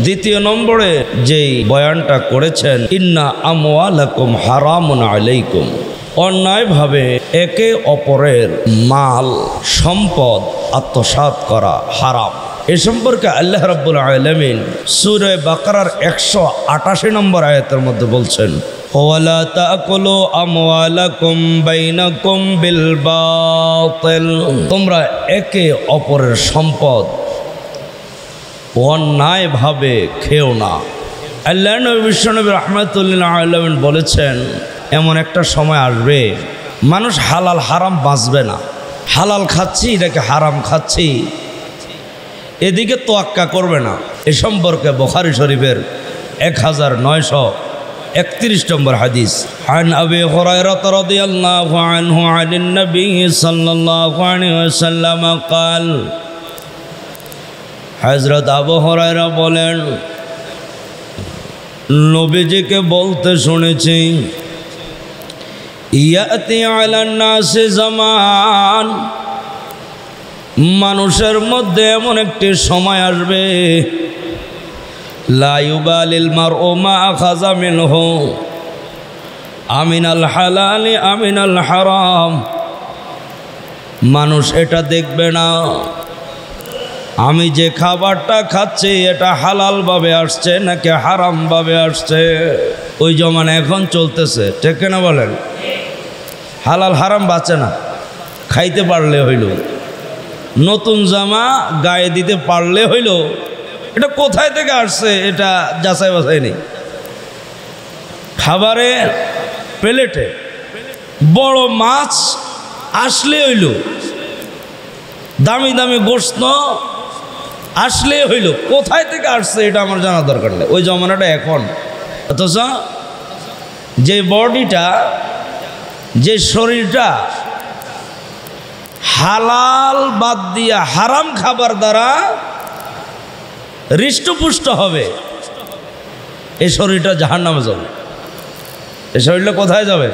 দ্বিতীয় নম্বরে যেই বয়ানটা করেছেন, ইন্না আমওয়ালাকুম হারামুন আলাইকুম, অন্যায়ভাবে একে অপরের মাল সম্পদ আত্মসাৎ করা হারাম। এ সম্পর্কে আল্লাহ রাব্বুল আলামিন সূরা বাকারার 188 নম্বর আয়াতের মধ্যে বলছেন, ওয়ালা তাকুলু আমওয়ালাকুম বাইনাকুম বিল বাতিল, তোমরা একে অপরের সম্পদ অন্যায়ভাবে খেও না। আল্লাহ নবী বিশ্বনবী রাহমাতুল্লিল আলামিন বলেছেন, এমন একটা সময় আসবে মানুষ হালাল হারাম বাঁচবে না। হালাল খাচ্ছি এটাকে হারাম খাচ্ছি এদিকে তোয়াক্কা করবে না। এ সম্পর্কে বুখারী শরীফের 1931 নম্বর হাদিস, আন আবি হুরায়রা রাদিয়াল্লাহু আনহু আনিন নবী সাল্লাল্লাহু আলাইহি ওয়াসাল্লাম قال, হযরত আবু হুরায়রা বলেন, নবীজিকে বলতে শুনেছি, ইয়াতি আলান নাসি জামান, মানুষের মধ্যে এমন একটি সময় আসবে, লা ইউবালিল মারউ মা আখাযা মিনহু আমিনাল হালালি আমিনাল হারাম, মানুষ এটা দেখবে না আমি যে খাবারটা খাচ্ছি এটা হালালভাবে আসছে নাকি হারামভাবে আসছে। ওই জমানা এখন চলতেছে, ঠিক না বলেন? হালাল হারাম বাঁচে না, খাইতে পারলে হইল, নতুন জামা গায়ে দিতে পারলে হইল, এটা কোথায় থেকে আসছে এটা যাচাই বাছাই নেই। খাবারে প্লেটে বড় মাছ আসলে হইল, দামি দামি গোশত আসলে হইল, কোথায় থেকে আসছে এটা আমার জানা দরকার নেই। ওই জমানাটা এখন। অথচ যে বডিটা, যে শরীরটা হালাল বাদ দিয়া হারাম খাবার দ্বারা হৃষ্টপুষ্ট হবে, এই শরীরটা জাহান্নামে যাবে। এই শরীরটা কোথায় যাবে?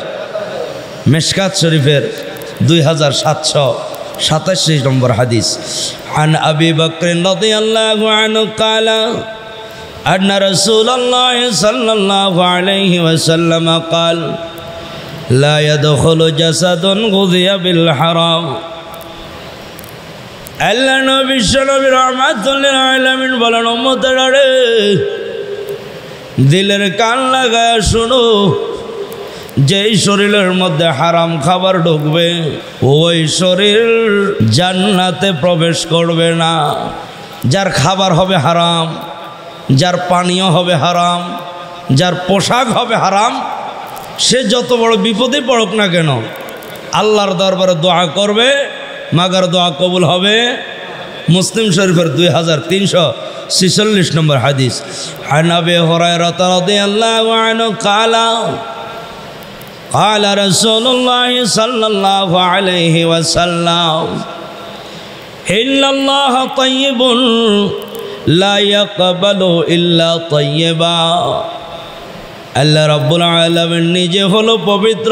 মিশকাত শরীফের 2727 নম্বর হাদিস, আন আবি বকর রাদিয়াল্লাহু আনহু قال أن رسول الله صلى الله عليه وسلم قال لا يدخل جسد غذي بالحرام। আল্লাহ নবী বিশ্বনবী রাহমাতুল্লিল আলামিন বলেন, উম্মতেরা রে, দিলের কান লাগায় শুনো, যেই শরীরের মধ্যে হারাম খাবার ঢুকবে ওই শরীর জান্নাতে প্রবেশ করবে না। যার খাবার হবে হারাম, যার পানীয় হবে হারাম, যার পোশাক হবে হারাম, সে যত বড় বিপদে পড়ুক না কেন আল্লাহর দরবারে দোয়া করবে, মাগার দোয়া কবুল হবে। মুসলিম শরীফের 2346 নম্বর হাদিস, আন আবি হুরায়রা রাদিয়াল্লাহু আনহু قال قال رسول الله صلى الله عليه وسلم إن الله طيب لا يقبل إلا طيبا। আল্লাহ রাব্বুল আলামিন নিজে হলো পবিত্র,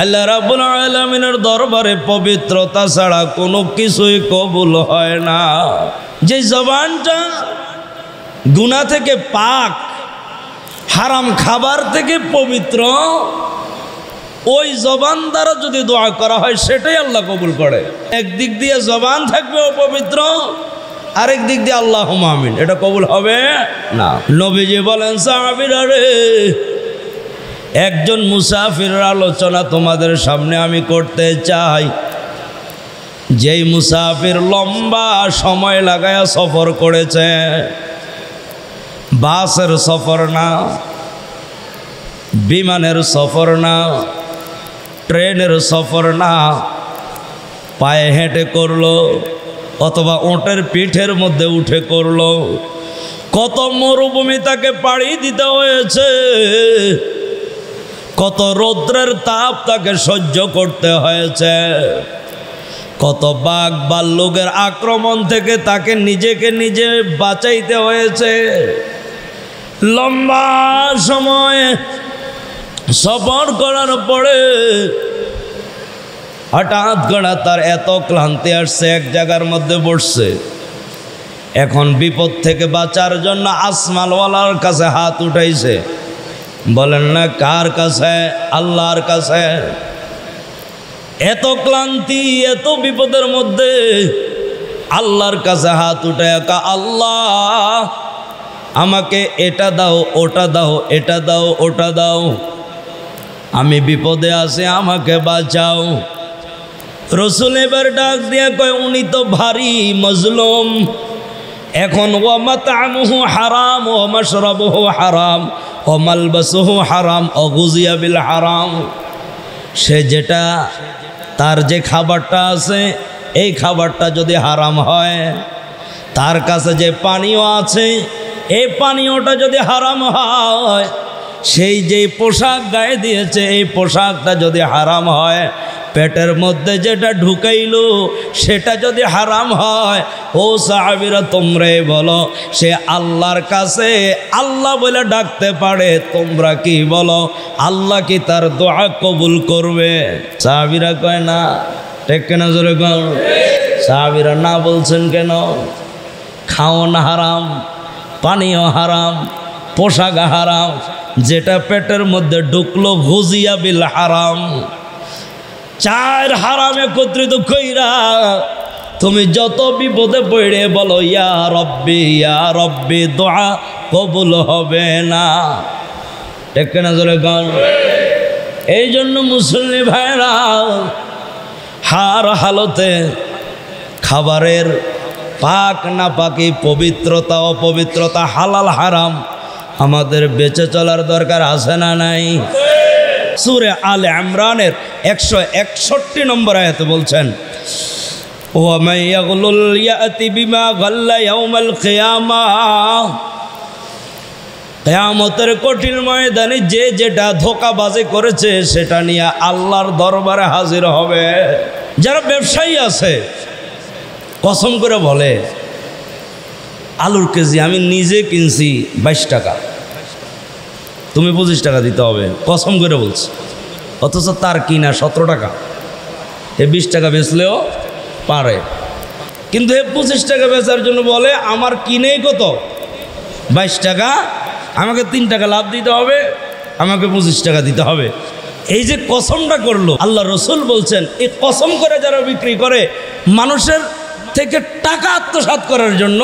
আল্লাহ রাব্বুল আলামিনের দরবারে পবিত্রতা ছাড়া কোনো কিছুই কবুল হয় না। যে জবানটা গুনাহ থেকে পাক, হারাম খাবার থেকে পবিত্র, ওই জবান দ্বারা যদি দোয়া করা হয় সেটাই আল্লাহ কবুল করে। একদিক দিয়ে জবান থাকবে অপবিত্র, আরেক দিক দিয়ে আল্লাহুম্মা আমিন, এটা কবুল হবে না। নবীজি বলেন, সাহাবীরা রে, একজন মুসাফিরের আলোচনা তোমাদের সামনে আমি করতে চাই। যেই মুসাফির লম্বা সময় লাগায়া সফর করেছে, বাসের সফর না, বিমানের সফর না, ট্রেনের সফর না, পায়ে হেঁটে করলো অথবা ওটের পিঠের মধ্যে উঠে করলো, কত মরুভূমি তাকে পাড়ি দিতে হয়েছে, কত রৌদ্রের তাপ তাকে সহ্য করতে হয়েছে, কত বাঘ ভাল্লুকের আক্রমণ থেকে তাকে নিজেকে নিজে বাঁচাইতে হয়েছে। লম্বা সময় সফর করার পরে হঠাৎ করে তার এত ক্লান্তি আসছে, এক জায়গার মধ্যে বসছে, এখন বিপদ থেকে বাঁচার জন্য আসমানওয়ালার কাছে হাত উঠাইছে। বলেন না কার কাছে? আল্লাহর কাছে। এত ক্লান্তি, এত বিপদের মধ্যে আল্লাহর কাছে হাত উঠায়, আল্লাহ আমাকে এটা দাও, ওটা দাও, এটা দাও, ওটা দাও, আমি বিপদে আছি, আমাকে বাঁচাও। রসুল এবার ডাক দিয়া কয়, উনি তো ভারী মজলুম। এখন ওয়া মাতআমুহু হারাম ওয়া মাশরাবুহু হারাম ওয়া মালবাসুহু হারাম ওয়া গুযিয়া বিল হারাম। সে যেটা, তার যে খাবারটা আছে এই খাবারটা যদি হারাম হয়, তার কাছে যে পানীয় আছে এই পানীয়টা যদি হারাম হয়, সেই যে পোশাক গায়ে দিয়েছে এই পোশাকটা যদি হারাম হয়, পেটের মধ্যে যেটা ঢুকাইলো সেটা যদি হারাম হয়, ও সাহাবীরা তোমরাই বলো সে আল্লাহর কাছে আল্লাহ বলে ডাকতে পারে? তোমরা কি বলো, আল্লাহ কি তার দোয়া কবুল করবে? সাহাবীরা কয় না। ঠিক কেন জোরে কর? সাহাবীরা না বলছেন কেন? খাওয়ানো হারাম, পানীয় হারাম, পোশাক হারাম, যেটা পেটের মধ্যে ঢুকলো গুযিয়া বিল হারাম। চার হারাম একত্রিত কইরা তুমি যত বিপদে পড়ে বলো ইয়া রব্বি, দোয়া কবুল হবে না। ঠিক না জোরে গান? এই জন্য মুসল্লি ভাইরা হার হালতে খাবারের পাক না পাকি, পবিত্রতা অপবিত্রতা, হালাল হারাম আমাদের বেঁচে চলার দরকার আছে না নাই? সূরা আলে ইমরানের 161 নম্বর আয়াতে বলছেন, ওয়া মান ইয়াগলুল ইয়াতি বিমা গাল্লা ইয়াউমাল কিয়ামাহ। কিয়ামতের কঠিন ময়দানে যে যেটা ধোঁকাবাজি করেছে সেটা নিয়ে আল্লাহর দরবারে হাজির হবে। যারা ব্যবসায়ী আছে কসম করে বলে, আলুর কেজি আমি নিজে কিনছি 22 টাকা, তুমি 25 টাকা দিতে হবে, কসম করে বলছি। অথচ তার কিনা 17 টাকা। এ 20 টাকা বেচলেও পারে, কিন্তু এ 25 টাকা বেচার জন্য বলে আমার কিনেই কত 22 টাকা, আমাকে 3 টাকা লাভ দিতে হবে, আমাকে 25 টাকা দিতে হবে। এই যে কসমটা করলো, আল্লাহ রসুল বলছেন এই কসম করে যারা বিক্রি করে মানুষের থেকে টাকা আত্মসাৎ করার জন্য,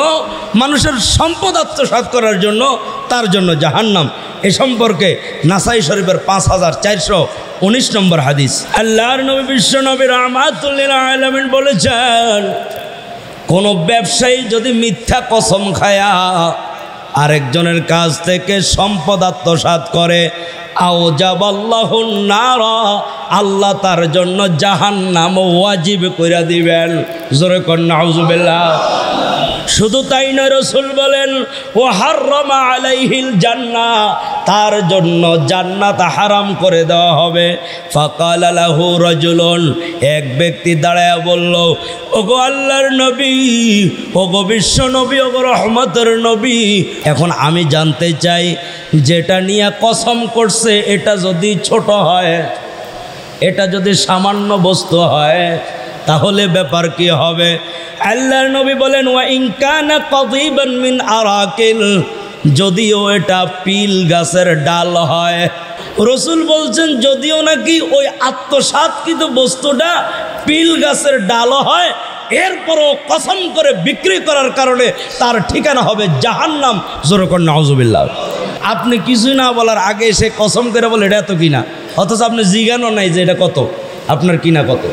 মানুষের সম্পদ আত্মসাৎ করার জন্য, তার জন্য জাহান্নাম। এ সম্পর্কে নাসাই শরীফের 5419 নম্বর হাদিস। আল্লাহর নবী বিশ্ব নবী রাহমাতুল লিল আলামিন বলেছেন, কোন ব্যবসায়ী যদি মিথ্যা কসম খায়া আরেকজনের কাছ থেকে সম্পদ আত্মসাৎ করে, আওজাবাল্লাহুন নার, আল্লাহ তার জন্য জাহান্নাম ওয়াজিব কইরা দিবেন। জোরে কর নাউজুবিল্লাহ। শুধু তাই নয়, রাসূল বলেন ও হাররামা আলাইহিল জান্নাহ, তার জন্য জান্নাত হারাম করে দেওয়া হবে। ফাকালা লাহু রাজুলুন, এক ব্যক্তি দাঁড়ায়া বলল, ওগো আল্লাহর নবী, ওগো বিশ্ব নবী, ওগো রহমতের নবী, এখন আমি জানতে চাই যেটা নিয়ে কসম করছে এটা যদি ছোট হয়, এটা যদি সামান্য বস্তু হয়, তাহলে ব্যাপার কি হবে? আল্লাহর নবী বলেন ওয়া ইন কানা কাযীবান মিন আরাকিল, যদিও এটা পিল গাছের ডাল হয়। রসুল বলছেন যদিও নাকি ওই আত্মসাৎকৃত বস্তুটা পিল গাছের ডাল হয়, এরপরও কসম করে বিক্রি করার কারণে তার ঠিকানা হবে জাহান্নাম। জোরে কর নাউজুবিল্লাহ। আপনি কিছুই না বলার আগে সে কসম করে বলে এটা এত কিনা, অথচ আপনি জিজ্ঞানো নাই যে এটা কত, আপনার কিনা কত।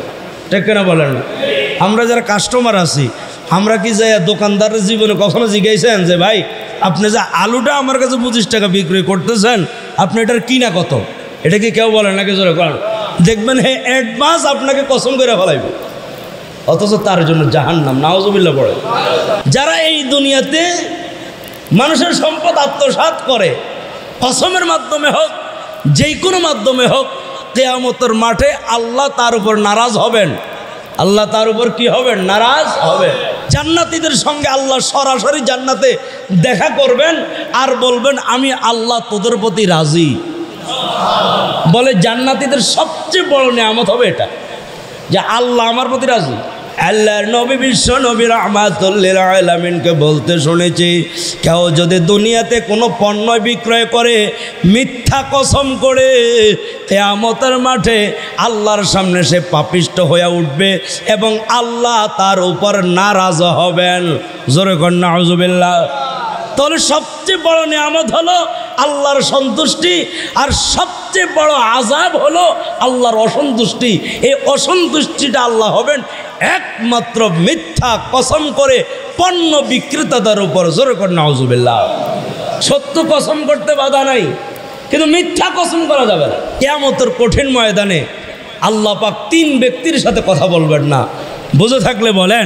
ঠিক কিনা বলেন না? আমরা যারা কাস্টমার আছি, আমরা কি যাই দোকানদারের জীবনে কখনো জিজ্ঞাসেন যে ভাই আপনি যে আলুটা আমার কাছে 25 টাকা বিক্রি করতেছেন, আপনি এটার কিনা কত? এটা কি কেউ বলেন নাকি? জোরে করেন। দেখবেন হে অ্যাডভান্স আপনাকে কসম করে ফেলাইবে, অথচ তার জন্য জাহান্নাম। নাউজুবিল্লাহ পড়ে। যারা এই দুনিয়াতে মানুষের সম্পদ আত্মসাৎ করে, কসমের মাধ্যমে হোক যে কোনো মাধ্যমে হোক, কিয়ামতের মাঠে আল্লাহ তার উপর নারাজ হবেন। আল্লাহ তার উপর কি হবেন? নারাজ হবে। জান্নাতীদের সঙ্গে আল্লাহ সরাসরি জান্নাতে দেখা করবেন আর বলবেন আমি আল্লাহ তোদের প্রতি রাজি। বলে জান্নাতীদের সবচেয়ে বড় নিয়ামত হবে এটা, যে আল্লাহ আমার প্রতি রাজি। আল্লাহর নবী বিশ্ব নবী রাহমাতুল লিল আলামিনকে বলতে শুনেছি, কেউ যদি দুনিয়াতে কোনো পণ্য বিক্রয় করে মিথ্যা কসম করে, কিয়ামতের মাঠে আল্লাহর সামনে সে পাপিষ্ঠ হয়ে উঠবে এবং আল্লাহ তার উপর নারাজ হবেন। জোরে কর নাউজুবিল্লাহ। তাহলে সবচেয়ে বড় নিয়ামত হলো আল্লাহর সন্তুষ্টি, আর সবচেয়ে বড় আযাব হলো আল্লাহর অসন্তুষ্টি। এই অসন্তুষ্টিটা আল্লাহ হবেন একমাত্র মিথ্যা কসম করে পণ্য বিক্রেতাদের উপর। জোরে কর নাউজুবিল্লাহ। সত্য কসম করতে বাধা নাই, কিন্তু মিথ্যা কসম করা যাবে না। কিয়ামতের কঠিন ময়দানে আল্লাহ পাক 3 ব্যক্তির সাথে কথা বলবেন না। বুঝে থাকলে বলেন,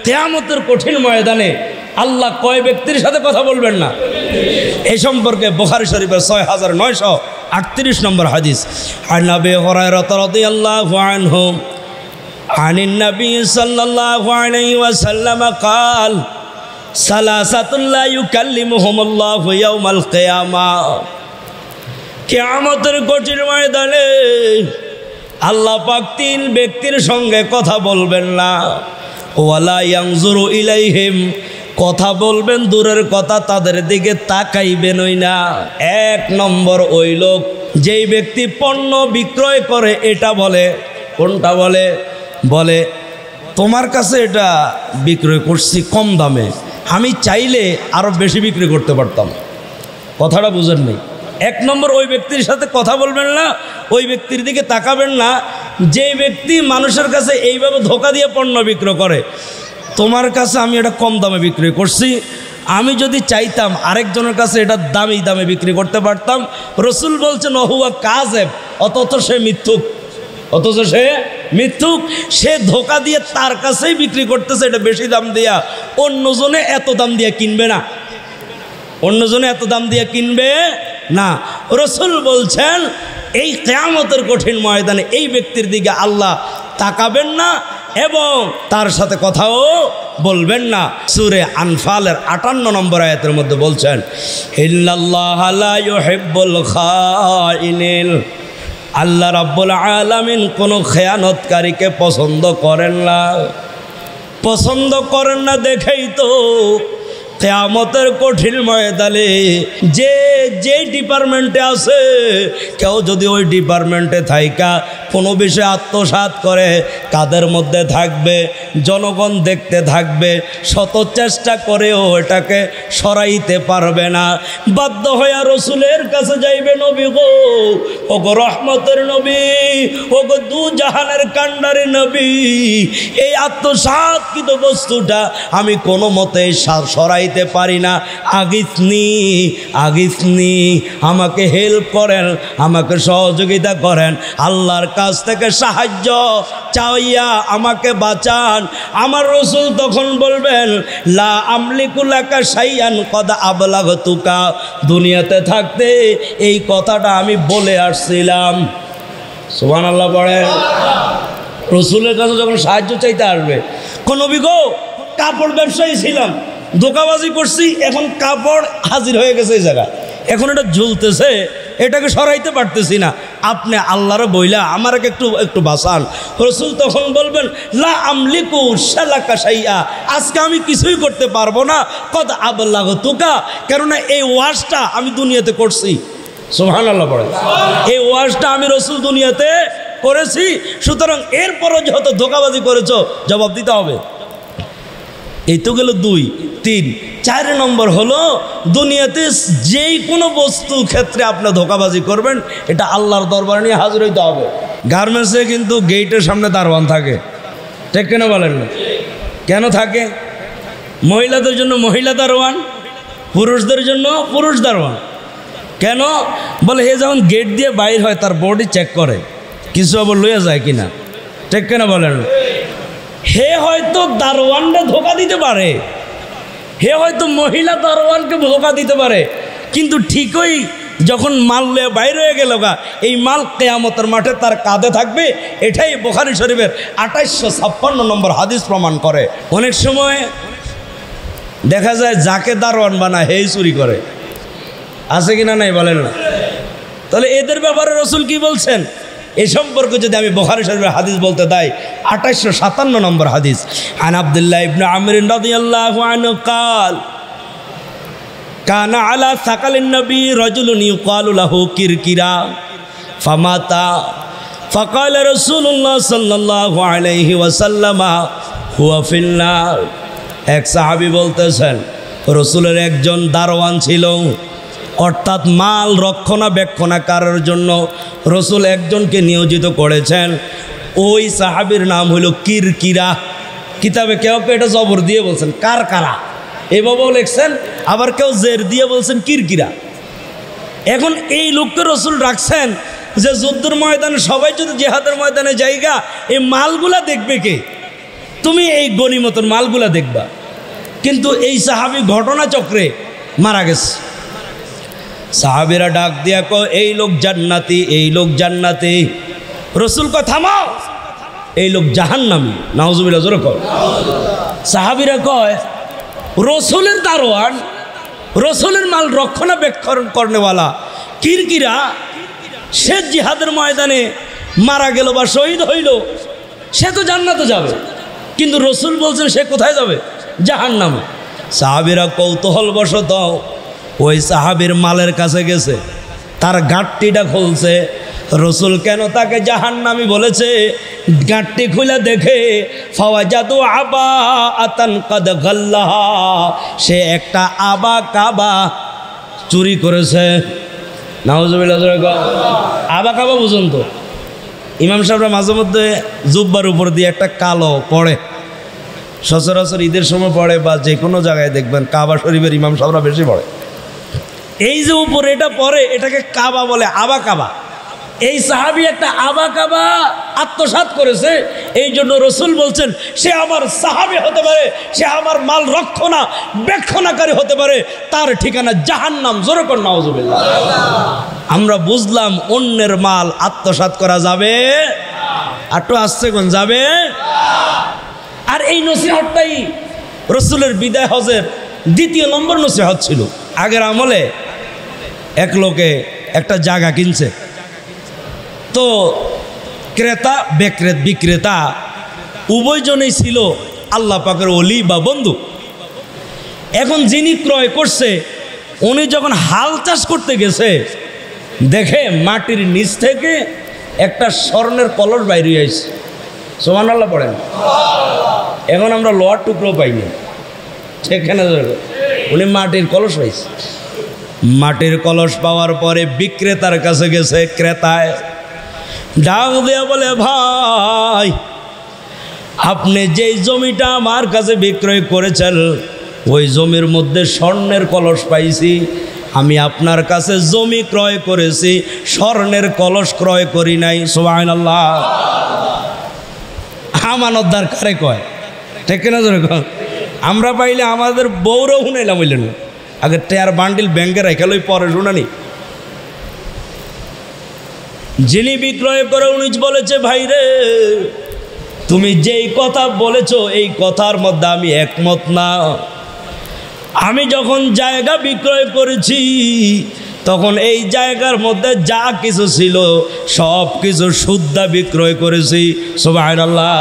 কিয়ামতের কঠিন ময়দানে আল্লাহ কয় ব্যক্তির সাথে কথা বলবেন না? এই সম্পর্কে বুখারী শরীফের 6938 নম্বর হাদিস। আন আবি হুরায়রা রাদিয়াল্লাহু আনহু আনিন নবী সাল্লাল্লাহু আলাইহি ওয়াসাল্লাম قال ثلاثة لا يكلمهم الله يوم القيامة। কিয়ামতের কঠিন ময়দানে আল্লাহ পাক 3 ব্যক্তির সঙ্গে কথা বলবেন না। ওয়ালা ইয়ানজুরু ইলাইহিম, কথা বলবেন দূরের কথা, তাদের দিকে তাকাইবেনই না। 1 নম্বর ওই লোক যেই ব্যক্তি পণ্য বিক্রয় করে এটা বলে, কোনটা বলে? বলে তোমার কাছে এটা বিক্রয় করছি কম দামে, আমি চাইলে আরো বেশি বিক্রি করতে পারতাম। কথাটা বুঝেন নাই? 1 নম্বর ওই ব্যক্তির সাথে কথা বলবেন না, ওই ব্যক্তির দিকে তাকাবেন না যেই ব্যক্তি মানুষের কাছে এইভাবে ধোঁকা দিয়ে পণ্য বিক্রয় করে। তোমার কাছে আমি এটা কম দামে বিক্রি করছি, আমি যদি চাইতাম আরেকজনের কাছে এটা দামি দামে বিক্রি করতে পারতাম। রসুল বলছেন ওহুয়া কাযিব, অথচ সে মিথ্যুক। অথচ সে মিথ্যুক, সে ধোঁকা দিয়ে তার কাছেই বিক্রি করতেছে এটা বেশি দাম দিয়া, অন্যজনে এত দাম দিয়ে কিনবে না, অন্যজনে এত দাম দিয়ে কিনবে না। রসুল বলছেন এই কিয়ামতের কঠিন ময়দানে এই ব্যক্তির দিকে আল্লাহ তাকাবেন না এবং তার সাথে কথাও বলবেন না। সূরা আনফালের 58 নম্বর আয়াতের মধ্যে বলছেন, ইন্নাল্লাহা লা ইউহিব্বুল খাইনিন, আল্লাহ রাব্বুল আলামিন কোনো খেয়ানতকারীকে পছন্দ করেন না। পছন্দ করেন না দেখেই তো কিয়ামতের কঠিন ময়দানে যে ডিপার্টমেন্টে আছে, কেউ যদি ওই ডিপার্টমেন্টে থাইকা কোনো বিষয়ে আত্মসাৎ করে, কাদের মধ্যে থাকবে? জনগণ দেখতে থাকবে, শত চেষ্টা করেও এটাকে সরাইতে পারবে না। বাধ্য হইয়া রসুলের কাছে যাইবে, নবী গো, ওগো রহমতের নবী, ওগো দু জাহানের কান্ডারি নবী, এই আত্মসাৎকৃত বস্তুটা আমি কোনো মতে সরাইতে পারি না। আগিসনি, আমাকে হেল্প করেন, আমাকে সহযোগিতা করেন, আল্লাহর কাছ থেকে সাহায্য চাইয়া আমাকে বাঁচান। আমার রসুল তখন বলবেন, লা আমলিকু লাকা শাইআন কদ আবলাগতুকা, দুনিয়াতে থাকতে এই কথাটা আমি বলে আসছিলাম। সুবহানাল্লাহ পড়েন। রসুলের কাছে যখন সাহায্য চাইতে আসবে, কোন নবী গো, কাপড় ব্যবসায়ী ছিলাম, ধোঁকাবাজি করছি, এখন কাপড় হাজির হয়ে গেছে এই জায়গা, এখন এটা ঝুলতেছে, এটাকে সরাইতে পারতেছি না, আপনি আল্লাহর বইলা আমাকে একটু বাঁচান। রসুল তখন বলবেন, লা আমলিকু শালাকা শাইআ, আজকে আমি কিছুই করতে পারবো না, কদ আবলাগতুকা, কেননা এই ওয়াজটা আমি দুনিয়াতে করছি। সুবহানাল্লাহ পড়ে। এই ওয়াজটা আমি রসুল দুনিয়াতে করেছি, সুতরাং এরপরও যত ধোঁকাবাজি করেছো জবাব দিতে হবে। এই তো গেল 2, 3, 4 নম্বর হলো দুনিয়াতে যেই কোনো বস্তু ক্ষেত্রে আপনি ধোঁকাবাজি করবেন, এটা আল্লাহর দরবারে নিয়ে হাজির হইতে হবে। গার্মেন্টসে কিন্তু গেটের সামনে দারোয়ান থাকে, ঠিক কেন বলেন না? কেন থাকে? মহিলাদের জন্য মহিলা দারোয়ান, পুরুষদের জন্য পুরুষ দারোয়ান। কেন? বলে হে যখন গেট দিয়ে বাইর হয় তার বডি চেক করে কিছু আবার লইয়া যায় কিনা, ঠিক কেন বলেন? হে হয়তো দারোয়ানকে ধোঁকা দিতে পারে, হে হয়তো মহিলা দারোয়ানকে ধোঁকা দিতে পারে, কিন্তু ঠিকই যখন মাল লয়ে বাইর হয়ে গেল গা, এই মাল কিয়ামতের মাঠে তার কাঁধে থাকবে। এটাই বুখারী শরীফের 2856 নম্বর হাদিস প্রমাণ করে। অনেক সময় দেখা যায় যাকে দারোয়ান বানায় হেই চুরি করে, আছে কিনা নাই বলেন না? তাহলে এদের ব্যাপারে রসুল কি বলছেন? এই সম্পর্কে যদি আমি বুখারী শরীফের হাদিস বলতে যাই 2857 নম্বর হাদিস, আন আব্দুল্লাহ ইবনে আমর রাদিয়াল্লাহু আনহু قال কানা আলা সাকালিন নবী রাজুলুন ইউকালু লাহু কিরকিরা ফামাতা فقال رسول الله صلى الله عليه وسلم هو في النار। এক সাহাবী বলতেছেন রাসূলের একজন দারোয়ান ছিল, অর্থাৎ মাল রক্ষণাবেক্ষণাকারের জন্য রাসূল একজনকে নিয়োজিত করেছেন। ওই সাহাবীর নাম হলো কিরকিরা। কিতাবে কেউ কেউ এটা জবর দিয়ে বলছেন কারকারা, এভাবেও লিখছেন, আবার কেউ জের দিয়ে বলছেন কিরকিরা। এখন এই লোককে রাসূল রাখছেন যে যুদ্ধের ময়দানে সবাই যদি জিহাদের ময়দানে জায়গা, এই মালগুলা দেখবে কে? তুমি এই গনিমতের মালগুলা দেখবা। কিন্তু এই সাহাবী ঘটনা চক্রে মারা গেছে। সাহাবীরা ডাক দিয়া কয় এই লোক জান্নাতি, এই লোক জান্নাতি। রাসূল কয় থামাও, এই লোক জাহান্নামী। নাউজুবিল্লাহ, জোরে কয়। সাহাবীরা কয় রাসূলের দারোয়ান, রাসূলের মাল রক্ষণাবেক্ষণ করেনেওয়ালা কিরকিরা, সে জিহাদের ময়দানে মারা গেল বা শহীদ হইল, সে তো জান্নাতে যাবে, কিন্তু রাসূল বলছেন সে কোথায় যাবে? জাহান্নামে। সাহাবীরা কৌতূহলবশত ওই সাহাবীর মালের কাছে গেছে, তার গাঁটটিটা খুলছে। রাসূল কেন তাকে জাহান্নামী বলেছে? গাঁটটি খুলে দেখে ফাওয়াজাদু আবা আতান কাদ গাল্লাহা, সে একটা আবা কাবা চুরি করেছে। নাউজুবিল্লাহ, আবা কাবা বুঝুন তো, ইমাম সাহেবরা মাঝে মধ্যে জুব্বার উপর দিয়ে একটা কালো পড়ে, সচরাচর ঈদের সময় পড়ে বা যে কোনো জায়গায় দেখবেন কাবা শরীফের ইমাম সাহেবরা বেশি পড়ে। এই যে উপরে এটা পড়ে, এটাকে কাবা বলে, আবা কাবা। এই সাহাবী একটা আবা কাবা আত্মসাৎ করেছে, এই জন্য রাসূল বলছেন সে আমার সাহাবী হতে পারে, সে আমার মাল রক্ষণাবেক্ষণাকারী হতে পারে, তার ঠিকানা জাহান্নাম। জোরে কর নাউজুবিল্লাহ। আমরা বুঝলাম অন্যের মাল আত্মসাৎ করা যাবে, আটু আসছে কোন যাবে। আর এই নসিহতটাই রাসূলের বিদায় হজের দ্বিতীয় নম্বর নসিহত ছিল। আগের আমলে এক লোকে একটা জায়গা কিনছে, তো ক্রেতা বিক্রেতা উভয়জনেই ছিল আল্লাহ পাকের ওলি বা বন্ধু। এখন যিনি ক্রয় করছে উনি যখন হাল চাষ করতে গেছে, দেখে মাটির নিচ থেকে একটা স্বর্ণের কলস বাইরে আসছে। সুবহানাল্লাহ পড়েন। এখন আমরা লোহার টুকরো পাইনি, সেখানে উনি মাটির কলস পাইছে। মাটির কলস পাওয়ার পরে বিক্রেতার কাছে গেছে, ক্রেতায় ডাক দিয়ে বলে ভাই, আপনি যেই জমিটা আমার কাছে বিক্রয় করেছেন ওই জমির মধ্যে স্বর্ণের কলস পাইছি, আমি আপনার কাছে জমি ক্রয় করেছি, স্বর্ণের কলস ক্রয় করি নাই। সুবহানাল্লাহ। আমানতদার কারে কয়, ঠিক না? আমরা পাইলে আমাদের বউরও শুনাইলাম বললেন, আগে টেয়ার বান্ডিল ব্যাংকে রেখে লই, পরে শুনানি। যিনি বিক্রয় করে উনি বলেছে ভাই রে, তুমি যেই কথা বলেছ এই কথার মধ্যে আমি একমত না। আমি যখন জায়গা বিক্রয় করেছি তখন এই জায়গার মধ্যে যা কিছু ছিল সব কিছু শুদ্ধা বিক্রয় করেছি। সুবহানাল্লাহ।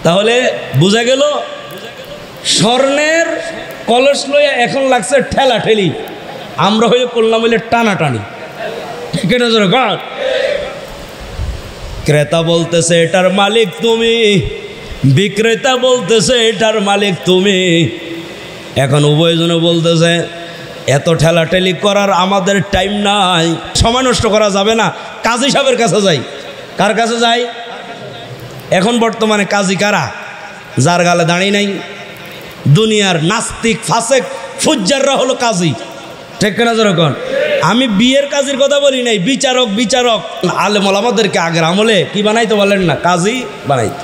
তাহলে বোঝা গেল স্বর্ণের কলস লইয়া এখন লাগছে ঠেলা ঠেলি, আমরা হয়ে করলাম বলে টানাটানি। ক্রেতা বলতেছে এটার মালিক তুমি, বিক্রেতা বলতেছে এটার মালিক তুমি। এখন উভয়জনে বলতেছে এত ঠেলাঠেলি করার আমাদের টাইম নাই, সময় নষ্ট করা যাবে না, কাজী সাহেবের কাছে যাই। কার কাছে যাই? এখন বর্তমানে কাজী কারা? যার গালে দাঁড়িয়ে নাই। দুনিয়ার নাস্তিক ফাসেক ফুজ্জাররা হলো কাজী, ঠিক না? যেরকম আমি বিয়ের কাজীর কথা বলি নাই, বিচারক আলেম ওলামাদেরকে আগের আমলে কি বানাইতে বলেন না, কাজী বানাইতে।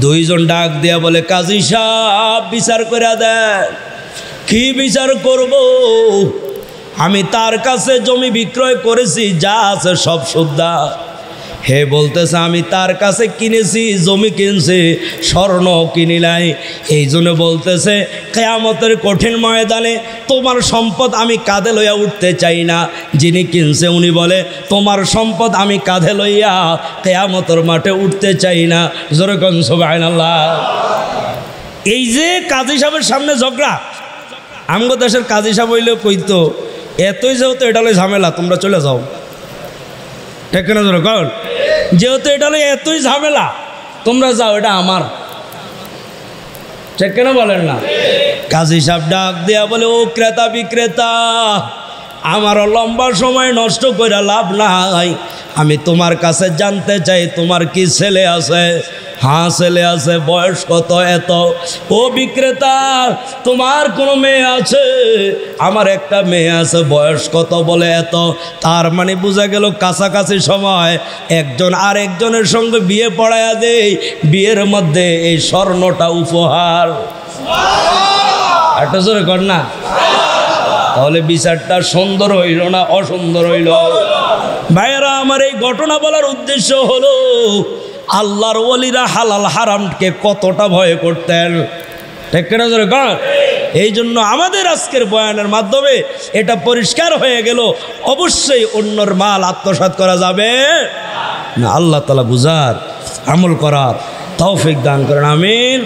দুইজন ডাক দিয়া বলে কাজী সাহেব বিচার করে দেন। কি বিচার করব? আমি তার কাছে জমি বিক্রয় করেছি, যা আছে সব শুদ্ধা। হে বলতেছে আমি তার কাছে কিনেছি, জমি কিনছি, স্বর্ণ কিনি নাই। এই জন্য বলতেছে কিয়ামতের কঠিন ময়দানে তোমার সম্পদ আমি কাঁধে লইয়া উঠতে চাই না। যিনি কিনছে উনি বলে তোমার সম্পদ আমি কাঁধে লইয়া কিয়ামতের মাঠে উঠতে চাই না। জোরে কোন সুবহানাল্লাহ। এই যে কাজী সাহেবের সামনে ঝগড়া, আমগো দেশের কাজী সাহেব হইলেও কইতো এতই যেহেতু এটা হলো ঝামেলা তোমরা চলে যাও, ঠিক না? জোরে কোন, যেহেতু এটা হলো এতই ঝামেলা তোমরা যাও, এটা আমার, ঠিক কেন বলেন না? কাজী সাহেব ডাক দেয়া বলে ও ক্রেতা বিক্রেতা, আমারও লম্বা সময় নষ্ট করে লাভ নাই, আমি তোমার কাছে জানতে চাই তোমার কি ছেলে আছে? হ্যাঁ ছেলে আছে। বয়স কত? এত। ও বিক্রেতা তোমার কোনো মেয়ে আছে? আমার একটা মেয়ে আছে। বয়স কত? বলে এত। তার মানে বোঝা গেল কাছাকাছি সময় একজন আরেকজনের সঙ্গে বিয়ে পড়ায়া দেই, বিয়ের মধ্যে এই স্বর্ণটা উপহার। একটা জোরে কর না। তাহলে বিচারটা সুন্দর হইল না অসুন্দর হইল? ভাইয়েরা আমার এই ঘটনা বলার উদ্দেশ্য হলো আল্লাহর ওলিরা হালাল হারামকে কতটা ভয় করতেন, ঠিক না? জোরে কর। এই জন্য আমাদের আজকের বয়ানের মাধ্যমে এটা পরিষ্কার হয়ে গেল অবশ্যই অন্যর মাল আত্মসাৎ করা যাবে না। আল্লাহ তাআলা বুঝার আমল করার তৌফিক দান করেন, আমিন।